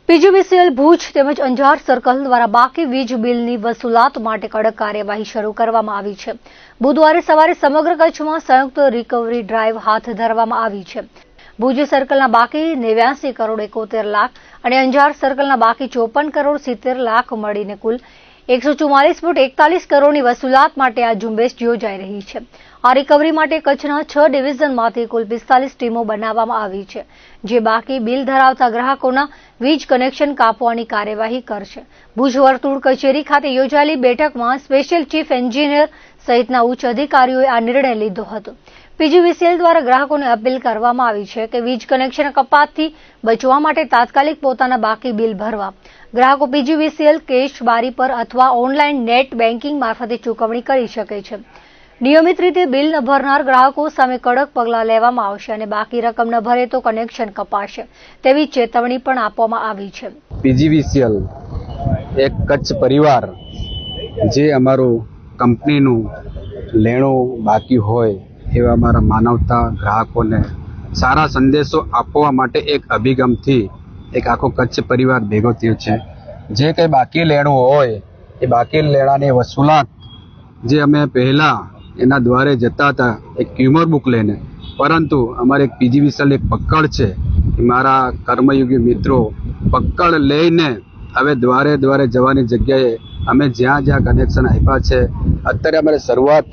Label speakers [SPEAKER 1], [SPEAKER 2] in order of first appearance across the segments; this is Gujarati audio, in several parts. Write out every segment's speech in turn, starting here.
[SPEAKER 1] પીજીવીસીએલ ભુજ તેમજ અંજાર સર્કલ દ્વારા બાકી વીજ બિલની વસૂલાત માટે કડક કાર્યવાહી શરૂ કરવામાં આવી છે। બુધવારે સવારે સમગ્ર કચ્છમાં સંયુક્ત રિકવરી ડ્રાઈવ હાથ ધરવામાં આવી છે। ભુજ સર્કલના બાકી 89 કરોડ 71 લાખ અને અંજાર સર્કલના બાકી 54 કરોડ 70 લાખ મળીને કુલ 144.41 કરોડની વસૂલાત માટે આ ઝુંબેશ યોજાઈ રહી છે। આ રિકવરી માટે કચ્છના 6 ડિવિઝનમાંથી કુલ 45 ટીમો બનાવવામાં આવી છે, જે બાકી બિલ ધરાવતા ગ્રાહકોના વીજ કનેક્શન કાપવાની કાર્યવાહી કરશે। ભુજ વર્તુળ કચેરી ખાતે યોજાયેલી બેઠકમાં સ્પેશિયલ ચીફ એન્જિનિયર સહિતના ઉચ્ચ અધિકારીઓએ આ નિર્ણય લીધો હતો। પીજીવીસીએલ દ્વારા ગ્રાહકોને અપીલ કરવામાં આવી છે કે વીજ કનેક્શન કપાતથી બચવા માટે તાત્કાલિક પોતાના બાકી બિલ ભરવા। ગ્રાહકો પીજીવીસીએલ કેશ બારી પર અથવા ઓનલાઈન નેટ બેન્કિંગ મારફતે ચૂકવણી કરી શકે છે। નિયમિત રીતે બિલ ન ભરનાર ગ્રાહકો સામે કડક પગલાં લેવામાં આવશે અને બાકી રકમ ન ભરે તો કનેક્શન કપાશે તેવી ચેતવણી પણ આપવામાં આવી છે।
[SPEAKER 2] પીજીવીસીએલ એક કચ્છ પરિવાર જે અમારું કંપનીનું લેણું બાકી હોય એવા અમારા માનવતા ગ્રાહકોને સારા સંદેશો આપવા માટે એક અભિગમથી એક આખો કચ્છ પરિવાર ભેગો થયો છે। જે કંઈ બાકી લેણું હોય એ બાકી લેણાની વસૂલાત જે અમે પહેલાં એના દ્વારે જતા હતા એક ક્યુમર બુક લઈને, પરંતુ અમારે એક પીજીવીસીએલ એક પકડ છે કે મારા કર્મયોગી મિત્રો પકડ લઈને હવે દ્વારે દ્વારે જવાની જગ્યાએ અમે જ્યાં જ્યાં કનેક્શન આપ્યા છે, અત્યારે અમારે શરૂઆત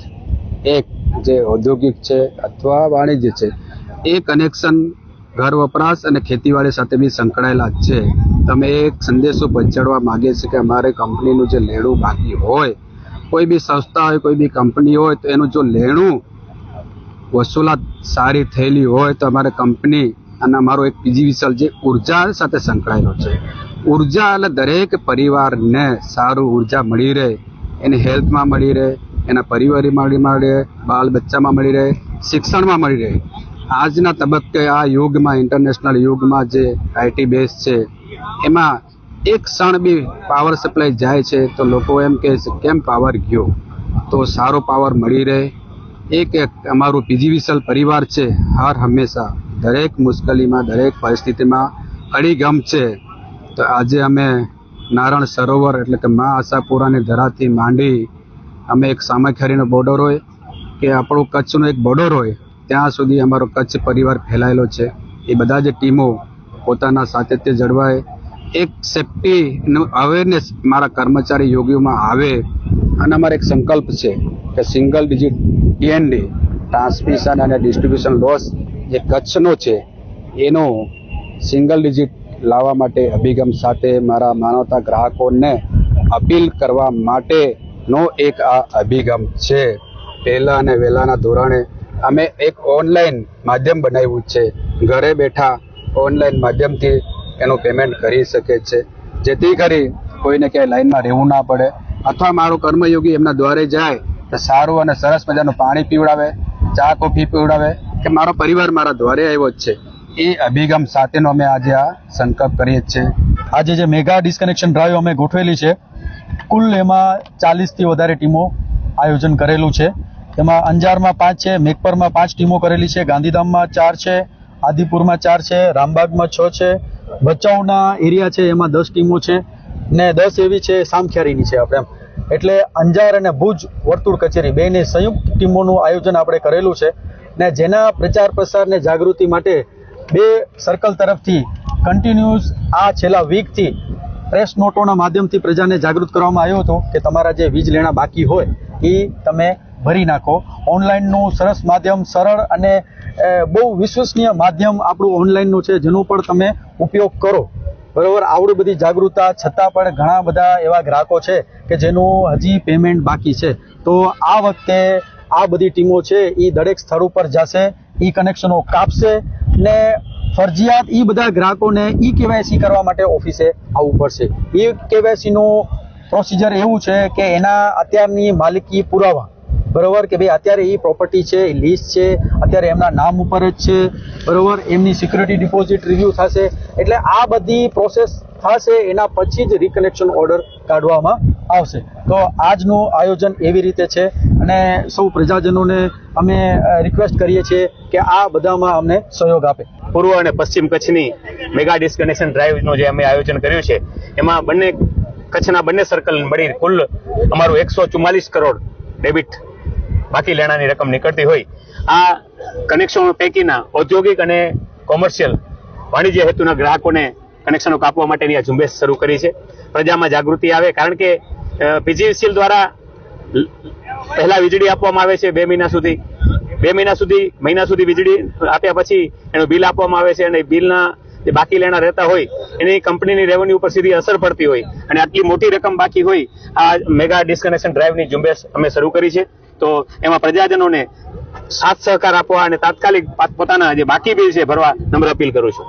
[SPEAKER 2] એક જે ઔદ્યોગિક છે અથવા વાણિજ્ય છે એ કનેક્શન ઘર વપરાશ અને ખેતીવાડી સાથે બી સંકળાયેલા જ છે। તમે એક સંદેશો પહોંચાડવા માંગીએ છીએ કે અમારે કંપનીનું જે લેણું બાકી હોય, કોઈ બી સંસ્થા હોય, કોઈ બી કંપની હોય, તો એનું જો લેણું વસૂલાત સારી થયેલી હોય તો અમારે કંપની અને અમારો એક પીજીવીસીએલ જે ઉર્જા સાથે સંકળાયેલો છે, ઉર્જા એટલે દરેક પરિવારને સારું ઉર્જા મળી રહે, એની હેલ્થમાં મળી રહે, એના પરિવારમાં મળી રહે, બાળ બચ્ચામાં મળી રહે, શિક્ષણમાં મળી રહે। આજના તબક્કે આ યુગમાં, ઇન્ટરનેશનલ યુગમાં જે આઈટી બેઝ છે એમાં એક ક્ષણ બી પાવર સપ્લાય જાય છે તો લોકો એમ કહે છે કેમ પાવર ગયો, તો સારો પાવર મળી રહે। એક અમારું પીજીવીસીએલ પરિવાર છે હર હંમેશા દરેક મુશ્કેલીમાં, દરેક પરિસ્થિતિમાં અડીગમ છે। તો આજે અમે નારાયણ સરોવર એટલે કે મા આશાપુરાની ધરાથી માંડી અમે એક સામખિયારીનો બોર્ડર હોય કે આપણું કચ્છનો એક બોર્ડર હોય ત્યાં સુધી અમારો કચ્છ પરિવાર ફેલાયેલો છે। એ બધા જ ટીમો પોતાના સાતત્ય જળવાય, એક સેફ્ટીનું અવેરનેસ મારા કર્મચારી યોગીઓમાં આવે અને અમારો એક સંકલ્પ છે કે સિંગલ ડિજિટ ટીએનડી ટ્રાન્સમિશન અને ડિસ્ટ્રીબ્યુશન લોસ જે કચ્છનો છે એનો સિંગલ ડિજિટ લાવવા માટે અભિગમ સાથે મારા માનવતા ગ્રાહકોને અપીલ કરવા માટેનો એક આ અભિગમ છે। પહેલા અને વહેલાના ધોરણે અમે એક ઓનલાઈન માધ્યમ બનાવ્યું છે, ઘરે બેઠા ઓનલાઈન માધ્યમથી એનું પેમેન્ટ કરી શકે છે, જેથી કરી કોઈને ક્યાંય લાઈનમાં રહેવું ના પડે, અથવા મારો કર્મયોગી એમના દ્વારે જાય તો સારું અને સરસ મજાનું પાણી પીવડાવે, ચા કોફી પીવડાવે કે મારો પરિવાર મારા દ્વારે આવ્યો જ છે। એ અભિગમ સાથેનો અમે આજે આ સંકલ્પ કરીએ છીએ।
[SPEAKER 3] આજે જે મેગા ડિસ્કનેક્શન ડ્રાઈવ અમે ગોઠવેલી છે, કુલ એમાં 40થી વધારે ટીમો આયોજન કરેલું છે। એમાં અંજારમાં 5 છે, મેઘપરમાં 5 ટીમો કરેલી છે, ગાંધીધામમાં 4 છે, આદિપુરમાં 4 છે, રામબાગમાં 6 છે, ભચાઉના એરિયા છે એમાં 10 ટીમો છે ને 10 એવી છે સામખિયારીની છે આપણે એમ। એટલે અંજાર અને ભુજ વર્તુળ કચેરી બેની સંયુક્ત ટીમોનું આયોજન આપણે કરેલું છે ને જેના પ્રચાર પ્રસાર ને જાગૃતિ માટે 2 સર્કલ તરફથી કન્ટિન્યુઅસ આ છેલ્લા વીકથી પ્રેસ નોટોના માધ્યમથી પ્રજાને જાગૃત કરવામાં આવ્યો હતો કે તમારા જે વીજ લેણા બાકી હોય એ તમે ભરી નાખો। ઓનલાઈનનું સરસ માધ્યમ, સરળ અને બહુ વિશ્વસનીય માધ્યમ આપણું ઓનલાઈનનું છે, જેનો પણ તમે ઉપયોગ કરો, બરાબર। આવડી બધી જાગૃતતા છતાં પણ ઘણા બધા એવા ગ્રાહકો છે કે જેનું હજી પેમેન્ટ બાકી છે, તો આ વખતે આ બધી ટીમો છે એ દરેક સ્થળ ઉપર જશે, ઈ કનેક્શનો કાપશે ને ફરજિયાત એ બધા ગ્રાહકોને ઈ કેવાયસી કરવા માટે ઓફિસે આવવું પડશે। ઈ કેવાયસીનું પ્રોસિજર એવું છે કે એના અત્યારની માલિકી પુરાવા, બરોબર, કે ભાઈ અત્યારે એ પ્રોપર્ટી છે, એ લીઝ છે, અત્યારે એમના નામ ઉપર જ છે, બરોબર, એમની સિક્યુરિટી ડિપોઝિટ રિવ્યુ થશે, એટલે આ બધી પ્રોસેસ થશે એના પછી જ રિકનેક્શન ઓર્ડર કાઢવામાં આવશે। તો આજનું આયોજન એવી રીતે છે અને સૌ પ્રજાજનોને અમે રિક્વેસ્ટ કરીએ છીએ કે આ બધામાં અમને સહયોગ આપે।
[SPEAKER 4] પૂર્વ અને પશ્ચિમ કચ્છની મેગા ડિસ્કનેક્શન ડ્રાઈવનું જે અમે આયોજન કર્યું છે એમાં કચ્છના બંને સર્કલ મળી કુલ અમારું 144 કરોડ ડેબિટ બાકી લેણાની રકમ નીકળતી હોય. આ કનેક્શનો પૈકીના ઔદ્યોગિક અને કોમર્શિયલ વાણિજ્ય હેતુના ગ્રાહકોને કનેક્શનો કાપવા માટેની આ ઝુંબેશ શરૂ કરી છે. પ્રજામાં જાગૃતિ આવે, કારણ કે પીજીવીસીએલ દ્વારા પહેલા વીજળી આપવામાં આવે છે 2 મહિના સુધી વીજળી આપ્યા પછી એનું બિલ આપવામાં આવે છે અને બિલના જે બાકી લેણા રહેતા હોય એની કંપનીની રેવન્યુ ઉપર સીધી અસર પડતી હોય અને આટલી મોટી રકમ બાકી હોય. આ મેગા ડિસ્કનેક્શન ડ્રાઈવની ઝુંબેશ અમે શરૂ કરી છે. તો એમાં પ્રજાજનોને સાથ સહકાર આપવા અને તાત્કાલિક પોતાના જે બાકી બિલ છે ભરવા નમ્ર અપીલ કરું છું.